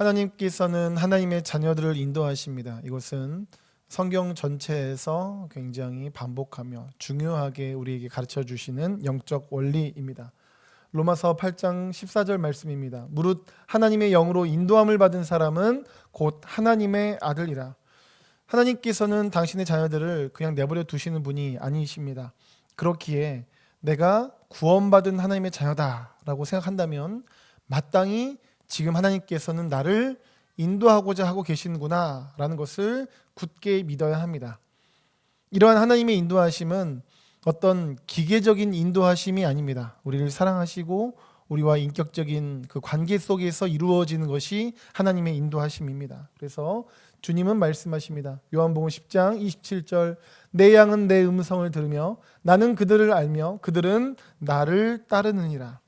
하나님께서는 하나님의 자녀들을 인도하십니다. 이것은 성경 전체에서 굉장히 반복하며 중요하게 우리에게 가르쳐 주시는 영적 원리입니다. 로마서 8장 14절 말씀입니다. 무릇 하나님의 영으로 인도함을 받은 사람은 곧 하나님의 아들이라. 하나님께서는 당신의 자녀들을 그냥 내버려 두시는 분이 아니십니다. 그렇기에 내가 구원받은 하나님의 자녀다라고 생각한다면 마땅히 지금 하나님께서는 나를 인도하고자 하고 계시는구나 라는 것을 굳게 믿어야 합니다. 이러한 하나님의 인도하심은 어떤 기계적인 인도하심이 아닙니다. 우리를 사랑하시고 우리와 인격적인 그 관계 속에서 이루어지는 것이 하나님의 인도하심입니다. 그래서 주님은 말씀하십니다. 요한복음 10장 27절 내 양은 내 음성을 들으며 나는 그들을 알며 그들은 나를 따르느니라.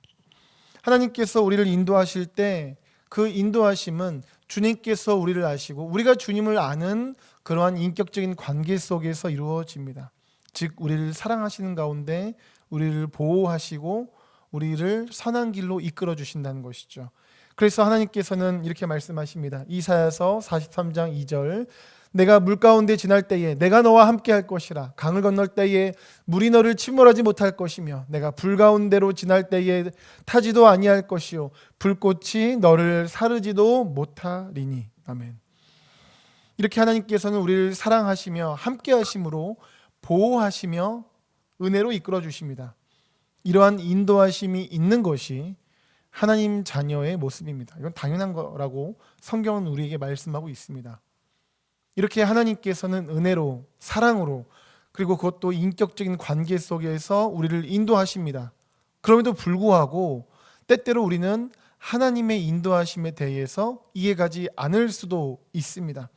하나님께서 우리를 인도하실 때 그 인도하심은 주님께서 우리를 아시고 우리가 주님을 아는 그러한 인격적인 관계 속에서 이루어집니다. 즉 우리를 사랑하시는 가운데 우리를 보호하시고 우리를 선한 길로 이끌어 주신다는 것이죠. 그래서 하나님께서는 이렇게 말씀하십니다. 이사야서 43장 2절 내가 물 가운데 지날 때에 내가 너와 함께 할 것이라. 강을 건널 때에 물이 너를 침몰하지 못할 것이며 내가 불 가운데로 지날 때에 타지도 아니할 것이요 불꽃이 너를 사르지도 못하리니. 아멘. 이렇게 하나님께서는 우리를 사랑하시며 함께 하심으로 보호하시며 은혜로 이끌어 주십니다. 이러한 인도하심이 있는 것이 하나님 자녀의 모습입니다. 이건 당연한 거라고 성경은 우리에게 말씀하고 있습니다. 이렇게 하나님께서는 은혜로 사랑으로 그리고 그것도 인격적인 관계 속에서 우리를 인도하십니다. 그럼에도 불구하고 때때로 우리는 하나님의 인도하심에 대해서 이해가지 않을 수도 있습니다.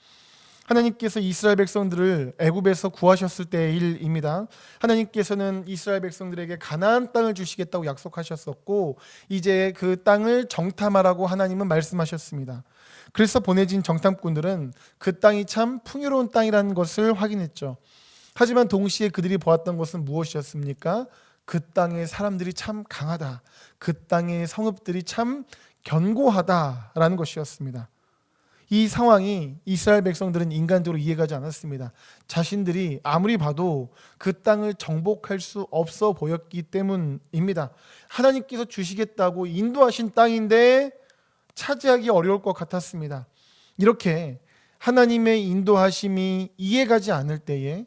하나님께서 이스라엘 백성들을 애굽에서 구하셨을 때의 일입니다. 하나님께서는 이스라엘 백성들에게 가나안 땅을 주시겠다고 약속하셨었고 이제 그 땅을 정탐하라고 하나님은 말씀하셨습니다. 그래서 보내진 정탐꾼들은 그 땅이 참 풍요로운 땅이라는 것을 확인했죠. 하지만 동시에 그들이 보았던 것은 무엇이었습니까? 그 땅의 사람들이 참 강하다. 그 땅의 성읍들이 참 견고하다라는 것이었습니다. 이 상황이 이스라엘 백성들은 인간적으로 이해가지 않았습니다. 자신들이 아무리 봐도 그 땅을 정복할 수 없어 보였기 때문입니다. 하나님께서 주시겠다고 인도하신 땅인데 차지하기 어려울 것 같았습니다. 이렇게 하나님의 인도하심이 이해가지 않을 때에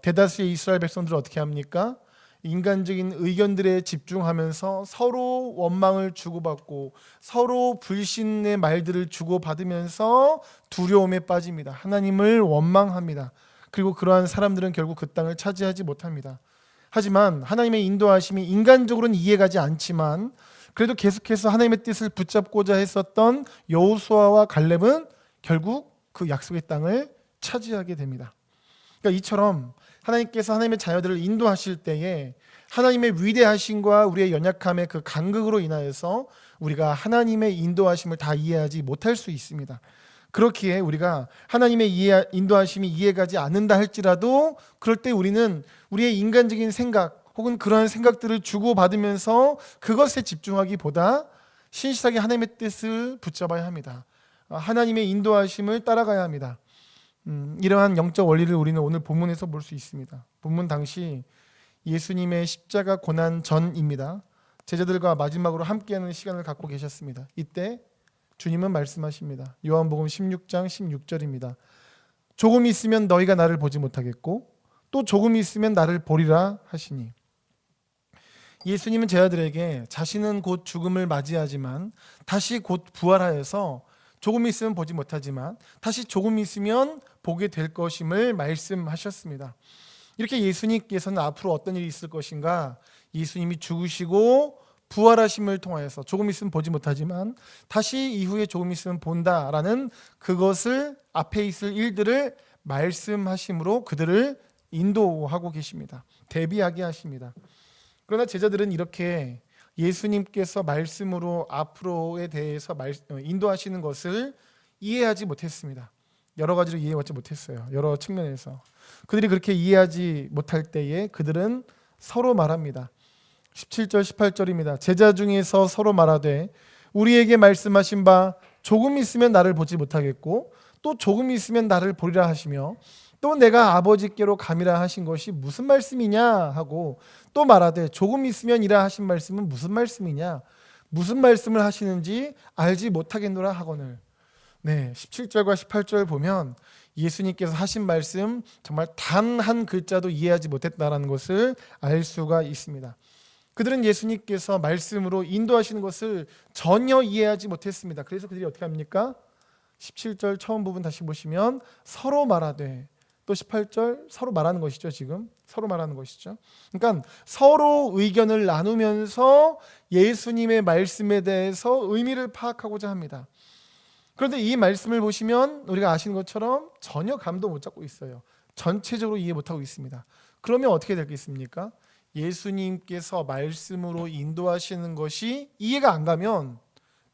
대다수의 이스라엘 백성들은 어떻게 합니까? 인간적인 의견들에 집중하면서 서로 원망을 주고받고 서로 불신의 말들을 주고받으면서 두려움에 빠집니다. 하나님을 원망합니다. 그리고 그러한 사람들은 결국 그 땅을 차지하지 못합니다. 하지만 하나님의 인도하심이 인간적으로는 이해가지 않지만 그래도 계속해서 하나님의 뜻을 붙잡고자 했었던 여호수아와 갈렙은 결국 그 약속의 땅을 차지하게 됩니다. 그러니까 이처럼 하나님께서 하나님의 자녀들을 인도하실 때에 하나님의 위대하심과 우리의 연약함의 그 간극으로 인하여서 우리가 하나님의 인도하심을 다 이해하지 못할 수 있습니다. 그렇기에 우리가 하나님의 인도하심이 이해가지 않는다 할지라도 그럴 때 우리는 우리의 인간적인 생각 혹은 그러한 생각들을 주고받으면서 그것에 집중하기보다 신실하게 하나님의 뜻을 붙잡아야 합니다. 하나님의 인도하심을 따라가야 합니다. 이러한 영적 원리를 우리는 오늘 본문에서 볼 수 있습니다. 본문 당시 예수님의 십자가 고난 전입니다. 제자들과 마지막으로 함께하는 시간을 갖고 계셨습니다. 이때 주님은 말씀하십니다. 요한복음 16장 16절입니다. 조금 있으면 너희가 나를 보지 못하겠고 또 조금 있으면 나를 보리라 하시니. 예수님은 제자들에게 자신은 곧 죽음을 맞이하지만 다시 곧 부활하여서 조금 있으면 보지 못하지만 다시 조금 있으면 보게 될 것임을 말씀하셨습니다. 이렇게 예수님께서는 앞으로 어떤 일이 있을 것인가, 예수님이 죽으시고 부활하심을 통하여서 조금 있으면 보지 못하지만 다시 이후에 조금 있으면 본다라는 그것을 앞에 있을 일들을 말씀하심으로 그들을 인도하고 계십니다. 대비하게 하십니다. 그러나 제자들은 이렇게 예수님께서 말씀으로 앞으로에 대해서 인도하시는 것을 이해하지 못했습니다. 여러 가지로 이해하지 못했어요. 여러 측면에서. 그들이 그렇게 이해하지 못할 때에 그들은 서로 말합니다. 17절 18절입니다. 제자 중에서 서로 말하되 우리에게 말씀하신 바 조금 있으면 나를 보지 못하겠고 또 조금 있으면 나를 보리라 하시며 또 내가 아버지께로 감이라 하신 것이 무슨 말씀이냐 하고 또 말하되 조금 있으면 이라 하신 말씀은 무슨 말씀이냐 무슨 말씀을 하시는지 알지 못하겠노라 하거늘. 17절과 18절 보면 예수님께서 하신 말씀 정말 단 한 글자도 이해하지 못했다라는 것을 알 수가 있습니다. 그들은 예수님께서 말씀으로 인도하시는 것을 전혀 이해하지 못했습니다. 그래서 그들이 어떻게 합니까? 17절 처음 부분 다시 보시면 서로 말하되, 또 18절 서로 말하는 것이죠. 지금 서로 말하는 것이죠. 그러니까 서로 의견을 나누면서 예수님의 말씀에 대해서 의미를 파악하고자 합니다. 그런데 이 말씀을 보시면 우리가 아시는 것처럼 전혀 감도 못 잡고 있어요. 전체적으로 이해 못하고 있습니다. 그러면 어떻게 되겠습니까? 예수님께서 말씀으로 인도하시는 것이 이해가 안 가면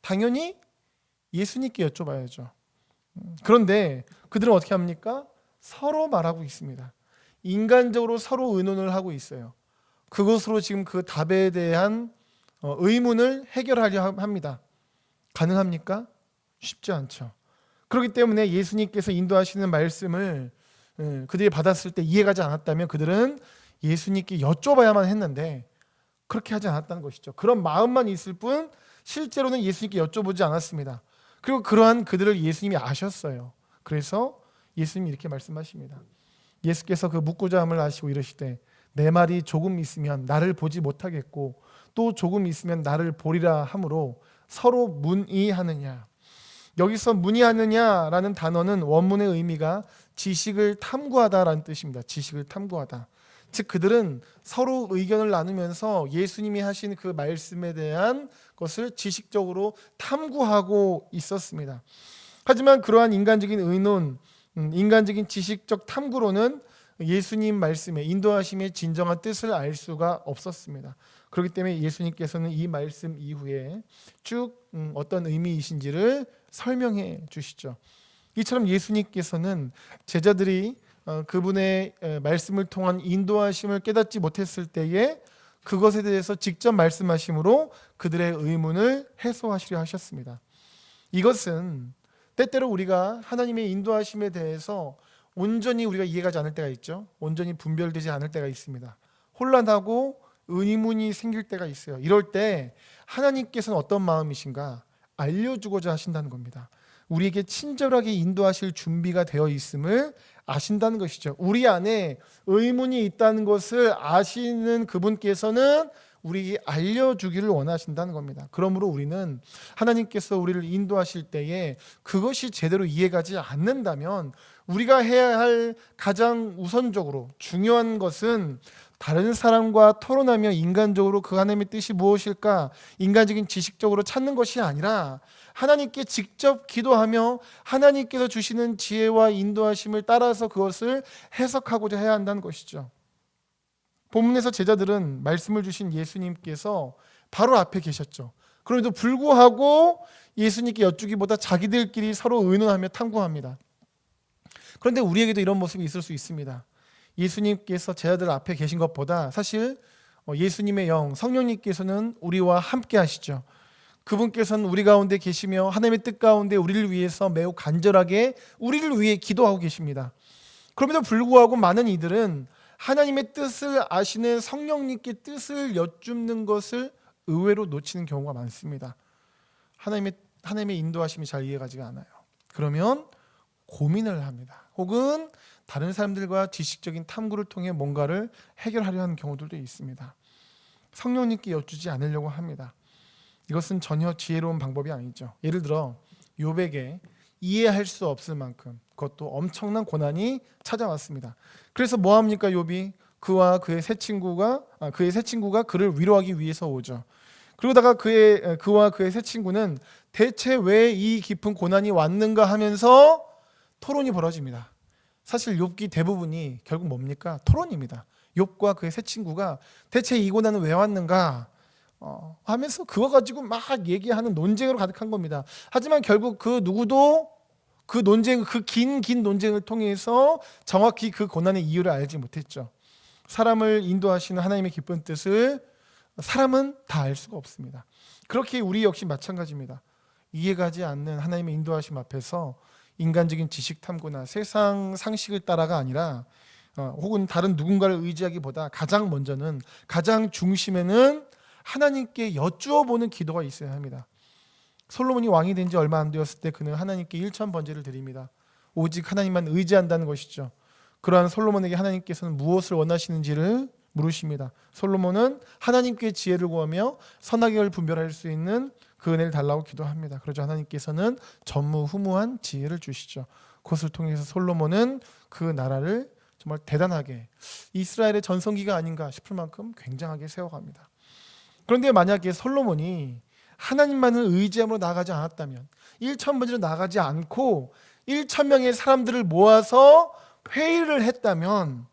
당연히 예수님께 여쭤봐야죠. 그런데 그들은 어떻게 합니까? 서로 말하고 있습니다. 인간적으로 서로 의논을 하고 있어요. 그것으로 지금 그 답에 대한 의문을 해결하려 합니다. 가능합니까? 쉽지 않죠. 그렇기 때문에 예수님께서 인도하시는 말씀을 그들이 받았을 때 이해가지 않았다면 그들은 예수님께 여쭤봐야만 했는데 그렇게 하지 않았다는 것이죠. 그런 마음만 있을 뿐 실제로는 예수님께 여쭤보지 않았습니다. 그리고 그러한 그들을 예수님이 아셨어요. 그래서 예수님이 이렇게 말씀하십니다. 예수께서 그 묻고자 함을 아시고 이르시되 내 말이 조금 있으면 나를 보지 못하겠고 또 조금 있으면 나를 보리라 하므로 서로 문의하느냐. 여기서 문의하느냐라는 단어는 원문의 의미가 지식을 탐구하다라는 뜻입니다. 지식을 탐구하다. 즉 그들은 서로 의견을 나누면서 예수님이 하신 그 말씀에 대한 것을 지식적으로 탐구하고 있었습니다. 하지만 그러한 인간적인 의논, 인간적인 지식적 탐구로는 예수님 말씀에 인도하심의 진정한 뜻을 알 수가 없었습니다. 그렇기 때문에 예수님께서는 이 말씀 이후에 쭉 어떤 의미이신지를 설명해 주시죠. 이처럼 예수님께서는 제자들이 그분의 말씀을 통한 인도하심을 깨닫지 못했을 때에 그것에 대해서 직접 말씀하심으로 그들의 의문을 해소하시려 하셨습니다. 이것은 때때로 우리가 하나님의 인도하심에 대해서 온전히 우리가 이해가지 않을 때가 있죠. 온전히 분별되지 않을 때가 있습니다. 혼란하고 의문이 생길 때가 있어요. 이럴 때 하나님께서는 어떤 마음이신가 알려주고자 하신다는 겁니다. 우리에게 친절하게 인도하실 준비가 되어 있음을 아신다는 것이죠. 우리 안에 의문이 있다는 것을 아시는 그분께서는 우리에게 알려주기를 원하신다는 겁니다. 그러므로 우리는 하나님께서 우리를 인도하실 때에 그것이 제대로 이해가지 않는다면 우리가 해야 할 가장 우선적으로 중요한 것은 다른 사람과 토론하며 인간적으로 그 하나님의 뜻이 무엇일까 인간적인 지식적으로 찾는 것이 아니라 하나님께 직접 기도하며 하나님께서 주시는 지혜와 인도하심을 따라서 그것을 해석하고자 해야 한다는 것이죠. 본문에서 제자들은 말씀을 주신 예수님께서 바로 앞에 계셨죠. 그럼에도 불구하고 예수님께 여쭈기보다 자기들끼리 서로 의논하며 탐구합니다. 그런데 우리에게도 이런 모습이 있을 수 있습니다. 예수님께서 제자들 앞에 계신 것보다 사실 예수님의 영, 성령님께서는 우리와 함께 하시죠. 그분께서는 우리 가운데 계시며 하나님의 뜻 가운데 우리를 위해서 매우 간절하게 우리를 위해 기도하고 계십니다. 그럼에도 불구하고 많은 이들은 하나님의 뜻을 아시는 성령님께 뜻을 여쭙는 것을 의외로 놓치는 경우가 많습니다. 하나님의 인도하심이 잘 이해가지가 않아요. 그러면 고민을 합니다. 혹은 다른 사람들과 지식적인 탐구를 통해 뭔가를 해결하려 하는 경우들도 있습니다. 성령님께 여쭈지 않으려고 합니다. 이것은 전혀 지혜로운 방법이 아니죠. 예를 들어 욥에게 이해할 수 없을 만큼 그것도 엄청난 고난이 찾아왔습니다. 그래서 뭐 합니까? 욥이 그와 그의 세 친구가 그를 위로하기 위해서 오죠. 그러다가 그와 그의 세 친구는 대체 왜 이 깊은 고난이 왔는가 하면서 토론이 벌어집니다. 사실 욥기 대부분이 결국 뭡니까? 토론입니다. 욥과 그의 세 친구가 대체 이 고난은 왜 왔는가 하면서 그거 가지고 막 얘기하는 논쟁으로 가득한 겁니다. 하지만 결국 그 누구도 그 논쟁, 그 긴 논쟁을 통해서 정확히 그 고난의 이유를 알지 못했죠. 사람을 인도하시는 하나님의 기쁜 뜻을 사람은 다 알 수가 없습니다. 그렇게 우리 역시 마찬가지입니다. 이해가지 않는 하나님의 인도하심 앞에서 인간적인 지식 탐구나 세상 상식을 따라가 아니라 혹은 다른 누군가를 의지하기보다 가장 먼저는, 가장 중심에는 하나님께 여쭈어 보는 기도가 있어야 합니다. 솔로몬이 왕이 된 지 얼마 안 되었을 때 그는 하나님께 일천 번제를 드립니다. 오직 하나님만 의지한다는 것이죠. 그러한 솔로몬에게 하나님께서는 무엇을 원하시는지를 물으십니다. 솔로몬은 하나님께 지혜를 구하며 선악을 분별할 수 있는 그 은혜를 달라고 기도합니다. 그러자 하나님께서는 전무후무한 지혜를 주시죠. 그것을 통해서 솔로몬은 그 나라를 정말 대단하게, 이스라엘의 전성기가 아닌가 싶을 만큼 굉장하게 세워갑니다. 그런데 만약에 솔로몬이 하나님만을 의지함으로 나아가지 않았다면, 1,000번째로 나아가지 않고 1,000명의 사람들을 모아서 회의를 했다면,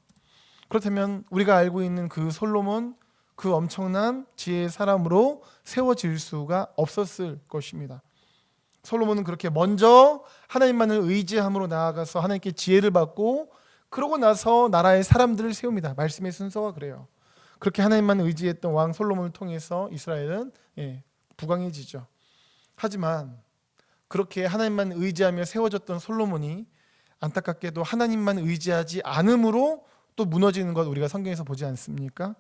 그렇다면 우리가 알고 있는 그 솔로몬, 그 엄청난 지혜의 사람으로 세워질 수가 없었을 것입니다. 솔로몬은 그렇게 먼저 하나님만을 의지함으로 나아가서 하나님께 지혜를 받고, 그러고 나서 나라의 사람들을 세웁니다. 말씀의 순서가 그래요. 그렇게 하나님만 의지했던 왕 솔로몬을 통해서 이스라엘은 부강해지죠. 하지만 그렇게 하나님만 의지하며 세워졌던 솔로몬이 안타깝게도 하나님만 의지하지 않음으로 또 무너지는 것 우리가 성경에서 보지 않습니까?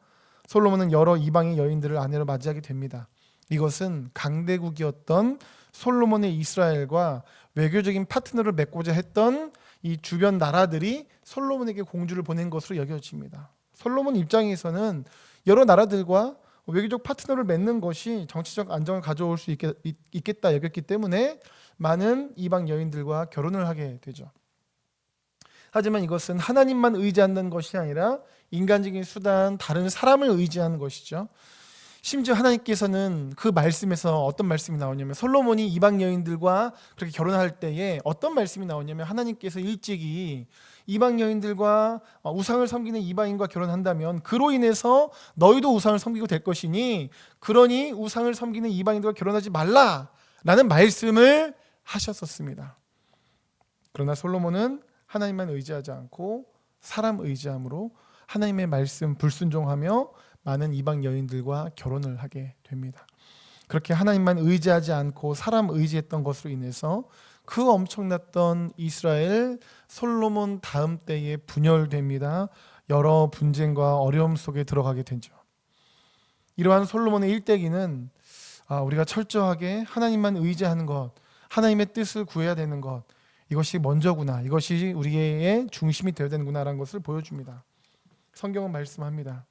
솔로몬은 여러 이방의 여인들을 아내로 맞이하게 됩니다. 이것은 강대국이었던 솔로몬의 이스라엘과 외교적인 파트너를 맺고자 했던 이 주변 나라들이 솔로몬에게 공주를 보낸 것으로 여겨집니다. 솔로몬 입장에서는 여러 나라들과 외교적 파트너를 맺는 것이 정치적 안정을 가져올 수 있겠다 여겼기 때문에 많은 이방 여인들과 결혼을 하게 되죠. 하지만 이것은 하나님만 의지한다는 것이 아니라 인간적인 수단, 다른 사람을 의지하는 것이죠. 심지어 하나님께서는 그 말씀에서 어떤 말씀이 나오냐면, 솔로몬이 이방 여인들과 그렇게 결혼할 때에 어떤 말씀이 나오냐면, 하나님께서 일찍이 이방 여인들과 우상을 섬기는 이방인과 결혼한다면 그로 인해서 너희도 우상을 섬기고 될 것이니, 그러니 우상을 섬기는 이방인들과 결혼하지 말라라는 말씀을 하셨었습니다. 그러나 솔로몬은 하나님만 의지하지 않고 사람 의지함으로 하나님의 말씀 불순종하며 많은 이방 여인들과 결혼을 하게 됩니다. 그렇게 하나님만 의지하지 않고 사람 의지했던 것으로 인해서 그 엄청났던 이스라엘 솔로몬 다음 때에 분열됩니다. 여러 분쟁과 어려움 속에 들어가게 되죠. 이러한 솔로몬의 일대기는 우리가 철저하게 하나님만 의지하는 것, 하나님의 뜻을 구해야 되는 것, 이것이 먼저구나, 이것이 우리의 중심이 되어야 되는구나라는 것을 보여줍니다. 성경은 말씀합니다.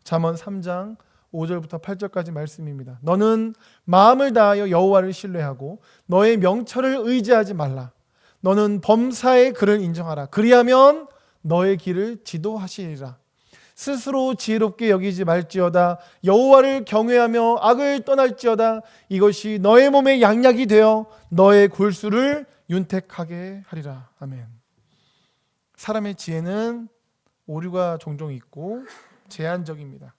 잠언 3장 5절부터 8절까지 말씀입니다. 너는 마음을 다하여 여호와를 신뢰하고 너의 명철을 의지하지 말라. 너는 범사의 그를 인정하라. 그리하면 너의 길을 지도하시리라. 스스로 지혜롭게 여기지 말지어다. 여호와를 경외하며 악을 떠날지어다. 이것이 너의 몸의 양약이 되어 너의 골수를 윤택하게 하리라. 아멘. 사람의 지혜는 오류가 종종 있고 제한적입니다.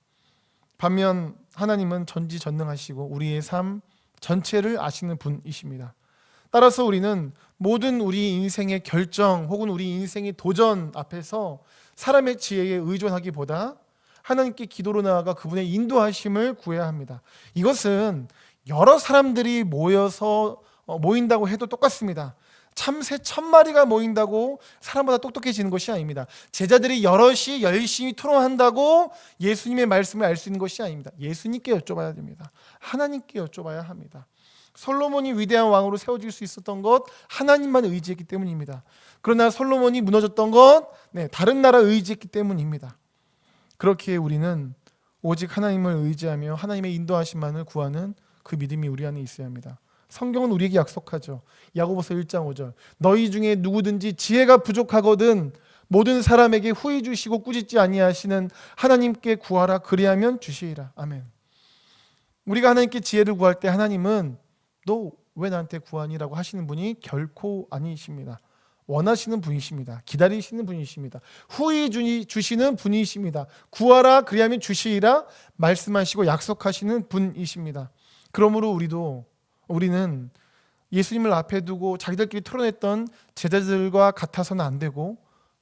반면 하나님은 전지전능하시고 우리의 삶 전체를 아시는 분이십니다. 따라서 우리는 모든 우리 인생의 결정 혹은 우리 인생의 도전 앞에서 사람의 지혜에 의존하기보다 하나님께 기도로 나아가 그분의 인도하심을 구해야 합니다. 이것은 여러 사람들이 모인다고 해도 똑같습니다. 참새 1000마리가 모인다고 사람보다 똑똑해지는 것이 아닙니다. 제자들이 여럿이 열심히 토론한다고 예수님의 말씀을 알 수 있는 것이 아닙니다. 예수님께 여쭤봐야 됩니다. 하나님께 여쭤봐야 합니다. 솔로몬이 위대한 왕으로 세워질 수 있었던 것 하나님만 의지했기 때문입니다. 그러나 솔로몬이 무너졌던 것 다른 나라 의지했기 때문입니다. 그렇기에 우리는 오직 하나님을 의지하며 하나님의 인도하심만을 구하는 그 믿음이 우리 안에 있어야 합니다. 성경은 우리에게 약속하죠. 야고보서 1장 5절 너희 중에 누구든지 지혜가 부족하거든 모든 사람에게 후히 주시고 꾸짖지 아니하시는 하나님께 구하라. 그리하면 주시리라. 아멘. 우리가 하나님께 지혜를 구할 때 하나님은 너 왜 나한테 구하니라고 하시는 분이 결코 아니십니다. 원하시는 분이십니다. 기다리시는 분이십니다. 후히 주시는 분이십니다. 구하라 그리하면 주시리라 말씀하시고 약속하시는 분이십니다. 그러므로 우리는 예수님을 앞에 두고 자기들끼리 토론했던 제자들과 같아서는 안 되고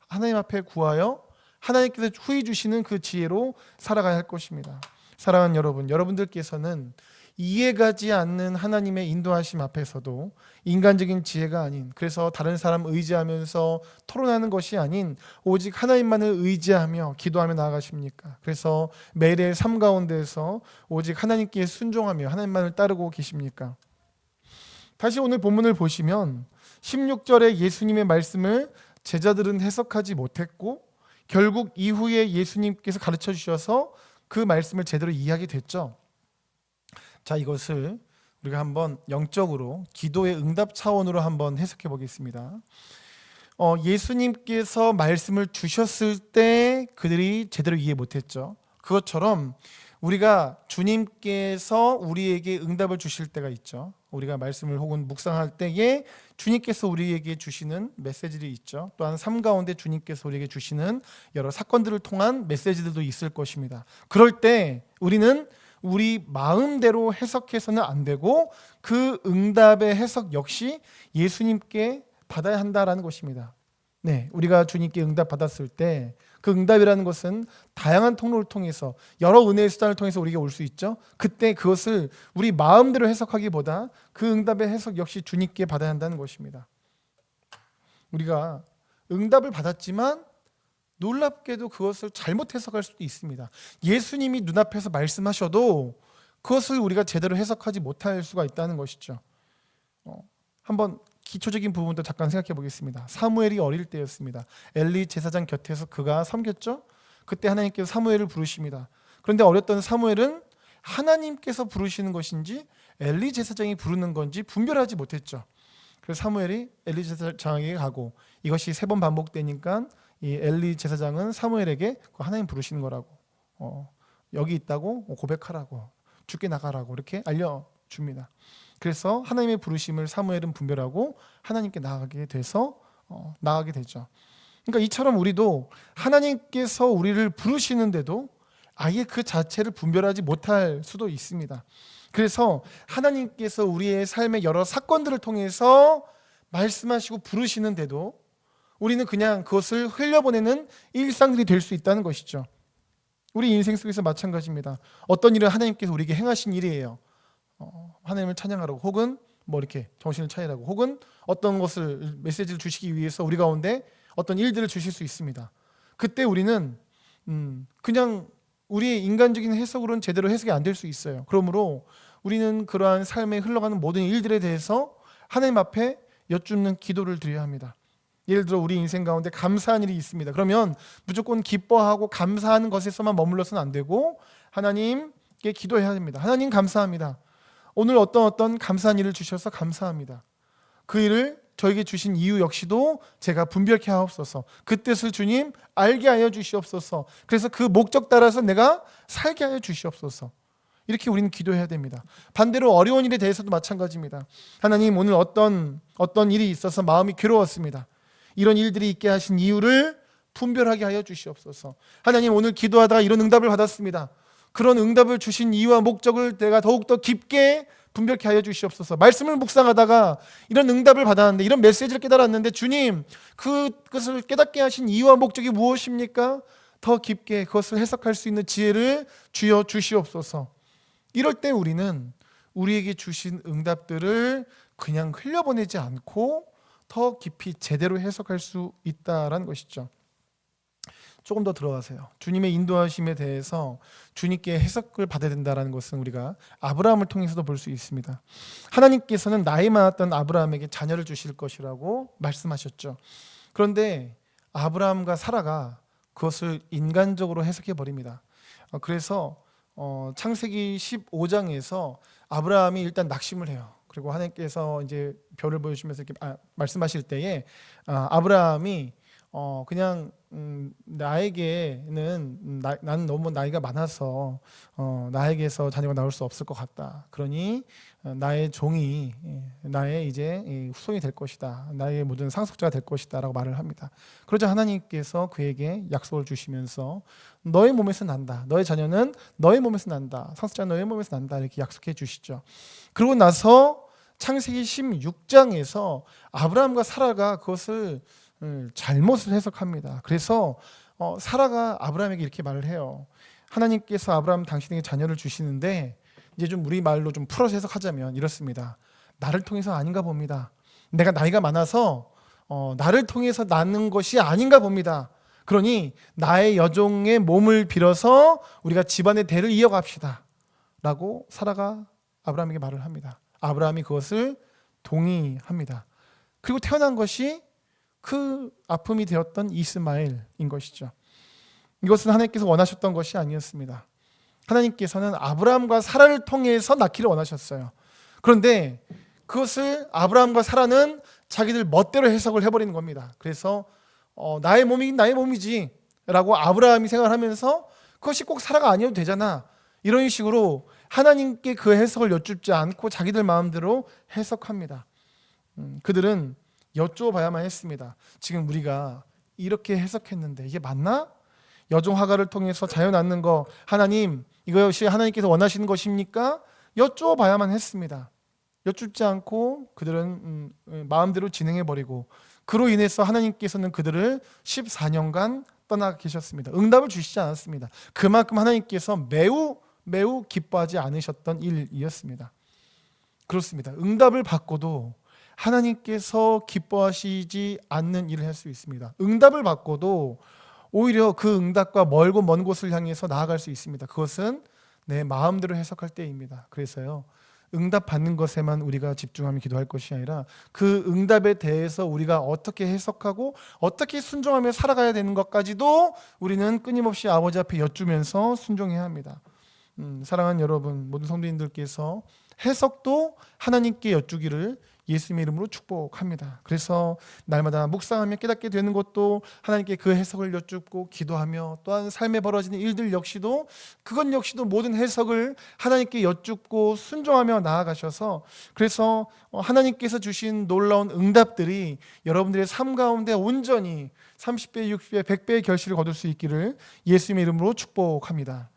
하나님 앞에 구하여 하나님께서 후히 주시는 그 지혜로 살아가야 할 것입니다. 사랑하는 여러분, 여러분들께서는 이해가지 않는 하나님의 인도하심 앞에서도 인간적인 지혜가 아닌, 그래서 다른 사람 의지하면서 토론하는 것이 아닌 오직 하나님만을 의지하며 기도하며 나아가십니까? 그래서 매일의 삶 가운데에서 오직 하나님께 순종하며 하나님만을 따르고 계십니까? 다시 오늘 본문을 보시면 16절에 예수님의 말씀을 제자들은 해석하지 못했고 결국 이후에 예수님께서 가르쳐 주셔서 그 말씀을 제대로 이해하게 됐죠. 자, 이것을 우리가 한번 영적으로 기도의 응답 차원으로 한번 해석해 보겠습니다. 예수님께서 말씀을 주셨을 때 그들이 제대로 이해 못했죠. 그것처럼 우리가 주님께서 우리에게 응답을 주실 때가 있죠. 우리가 말씀을 혹은 묵상할 때에 주님께서 우리에게 주시는 메시지들이 있죠. 또한 삶 가운데 주님께서 우리에게 주시는 여러 사건들을 통한 메시지들도 있을 것입니다. 그럴 때 우리는 우리 마음대로 해석해서는 안 되고 그 응답의 해석 역시 예수님께 받아야 한다라는 것입니다. 네, 우리가 주님께 응답 받았을 때 그 응답이라는 것은 다양한 통로를 통해서 여러 은혜의 수단을 통해서 우리에게 올 수 있죠. 그때 그것을 우리 마음대로 해석하기보다 그 응답의 해석 역시 주님께 받아야 한다는 것입니다. 우리가 응답을 받았지만 놀랍게도 그것을 잘못 해석할 수도 있습니다. 예수님이 눈앞에서 말씀하셔도 그것을 우리가 제대로 해석하지 못할 수가 있다는 것이죠. 한번 기초적인 부분도 잠깐 생각해 보겠습니다. 사무엘이 어릴 때였습니다. 엘리 제사장 곁에서 그가 섬겼죠. 그때 하나님께서 사무엘을 부르십니다. 그런데 어렸던 사무엘은 하나님께서 부르시는 것인지 엘리 제사장이 부르는 건지 분별하지 못했죠. 그래서 사무엘이 엘리 제사장에게 가고 이것이 3번 반복되니까 이 엘리 제사장은 사무엘에게 하나님 부르시는 거라고, 여기 있다고 고백하라고, 죽게 나가라고 이렇게 알려줍니다. 그래서 하나님의 부르심을 사무엘은 분별하고 하나님께 나아가게 되죠. 그러니까 이처럼 우리도 하나님께서 우리를 부르시는데도 아예 그 자체를 분별하지 못할 수도 있습니다. 그래서 하나님께서 우리의 삶의 여러 사건들을 통해서 말씀하시고 부르시는데도 우리는 그냥 그것을 흘려보내는 일상들이 될 수 있다는 것이죠. 우리 인생 속에서 마찬가지입니다. 어떤 일은 하나님께서 우리에게 행하신 일이에요. 하나님을 찬양하라고, 혹은 뭐 이렇게 정신을 차리라고, 혹은 어떤 것을 메시지를 주시기 위해서 우리 가운데 어떤 일들을 주실 수 있습니다. 그때 우리는 그냥 우리의 인간적인 해석으로는 제대로 해석이 안 될 수 있어요. 그러므로 우리는 그러한 삶에 흘러가는 모든 일들에 대해서 하나님 앞에 여쭙는 기도를 드려야 합니다. 예를 들어 우리 인생 가운데 감사한 일이 있습니다. 그러면 무조건 기뻐하고 감사하는 것에서만 머물러서는 안 되고 하나님께 기도해야 됩니다. 하나님 감사합니다. 오늘 어떤 감사한 일을 주셔서 감사합니다. 그 일을 저에게 주신 이유 역시도 제가 분별케 하옵소서. 그 뜻을 주님 알게 하여 주시옵소서. 그래서 그 목적 따라서 내가 살게 하여 주시옵소서. 이렇게 우리는 기도해야 됩니다. 반대로 어려운 일에 대해서도 마찬가지입니다. 하나님, 오늘 어떤 일이 있어서 마음이 괴로웠습니다. 이런 일들이 있게 하신 이유를 분별하게 하여 주시옵소서. 하나님, 오늘 기도하다가 이런 응답을 받았습니다. 그런 응답을 주신 이유와 목적을 내가 더욱더 깊게 분별케 하여 주시옵소서. 말씀을 묵상하다가 이런 응답을 받았는데, 이런 메시지를 깨달았는데, 주님, 그것을 깨닫게 하신 이유와 목적이 무엇입니까? 더 깊게 그것을 해석할 수 있는 지혜를 주여 주시옵소서. 이럴 때 우리는 우리에게 주신 응답들을 그냥 흘려보내지 않고 더 깊이 제대로 해석할 수 있다라는 것이죠. 조금 더 들어가세요. 주님의 인도하심에 대해서 주님께 해석을 받아야 된다는 것은 우리가 아브라함을 통해서도 볼 수 있습니다. 하나님께서는 나이 많았던 아브라함에게 자녀를 주실 것이라고 말씀하셨죠. 그런데 아브라함과 사라가 그것을 인간적으로 해석해 버립니다. 그래서 창세기 15장에서 아브라함이 일단 낙심을 해요. 그리고 하나님께서 이제 별을 보여주면서 이렇게 말씀하실 때에 아브라함이 그냥 나에게는 나는 너무 나이가 많아서 나에게서 자녀가 나올 수 없을 것 같다. 그러니 나의 종이 나의 이제 후손이 될 것이다. 나의 모든 상속자가 될 것이다라고 말을 합니다. 그러자 하나님께서 그에게 약속을 주시면서 너의 몸에서 난다. 너의 자녀는 너의 몸에서 난다. 상속자는 너의 몸에서 난다. 이렇게 약속해 주시죠. 그러고 나서 창세기 16장에서 아브라함과 사라가 그것을 잘못을 해석합니다. 그래서 사라가 아브라함에게 이렇게 말을 해요. 하나님께서 아브라함 당신에게 자녀를 주시는데 이제 좀 우리 말로 좀 풀어서 해석하자면 이렇습니다. 나를 통해서 아닌가 봅니다. 내가 나이가 많아서 나를 통해서 낳는 것이 아닌가 봅니다. 그러니 나의 여종의 몸을 빌어서 우리가 집안의 대를 이어갑시다 라고 사라가 아브라함에게 말을 합니다. 아브라함이 그것을 동의합니다. 그리고 태어난 것이 그 아픔이 되었던 이스마엘인 것이죠. 이것은 하나님께서 원하셨던 것이 아니었습니다. 하나님께서는 아브라함과 사라를 통해서 낳기를 원하셨어요. 그런데 그것을 아브라함과 사라는 자기들 멋대로 해석을 해버리는 겁니다. 그래서 나의 몸이긴 나의 몸이지 라고 아브라함이 생각을 하면서 그것이 꼭 사라가 아니어도 되잖아, 이런 식으로 하나님께 그 해석을 여쭙지 않고 자기들 마음대로 해석합니다. 그들은 여쭈어봐야만 했습니다. 지금 우리가 이렇게 해석했는데 이게 맞나? 여종 하가를 통해서 자녀 낳는 거, 하나님 이것이 하나님께서 원하시는 것입니까? 여쭈어봐야만 했습니다. 여쭙지 않고 그들은 마음대로 진행해버리고, 그로 인해서 하나님께서는 그들을 14년간 떠나 계셨습니다. 응답을 주시지 않았습니다. 그만큼 하나님께서 매우 기뻐하지 않으셨던 일이었습니다. 그렇습니다. 응답을 받고도 하나님께서 기뻐하시지 않는 일을 할 수 있습니다. 응답을 받고도 오히려 그 응답과 멀고 먼 곳을 향해서 나아갈 수 있습니다. 그것은 내 마음대로 해석할 때입니다. 그래서요, 응답 받는 것에만 우리가 집중하며 기도할 것이 아니라 그 응답에 대해서 우리가 어떻게 해석하고 어떻게 순종하며 살아가야 되는 것까지도 우리는 끊임없이 아버지 앞에 여쭈면서 순종해야 합니다. 사랑하는 여러분, 모든 성도님들께서 해석도 하나님께 여쭈기를 예수님의 이름으로 축복합니다. 그래서 날마다 묵상하며 깨닫게 되는 것도 하나님께 그 해석을 여쭙고 기도하며, 또한 삶에 벌어지는 일들 역시도 그것 역시도 모든 해석을 하나님께 여쭙고 순종하며 나아가셔서, 그래서 하나님께서 주신 놀라운 응답들이 여러분들의 삶 가운데 온전히 30배, 60배, 100배의 결실을 거둘 수 있기를 예수님의 이름으로 축복합니다.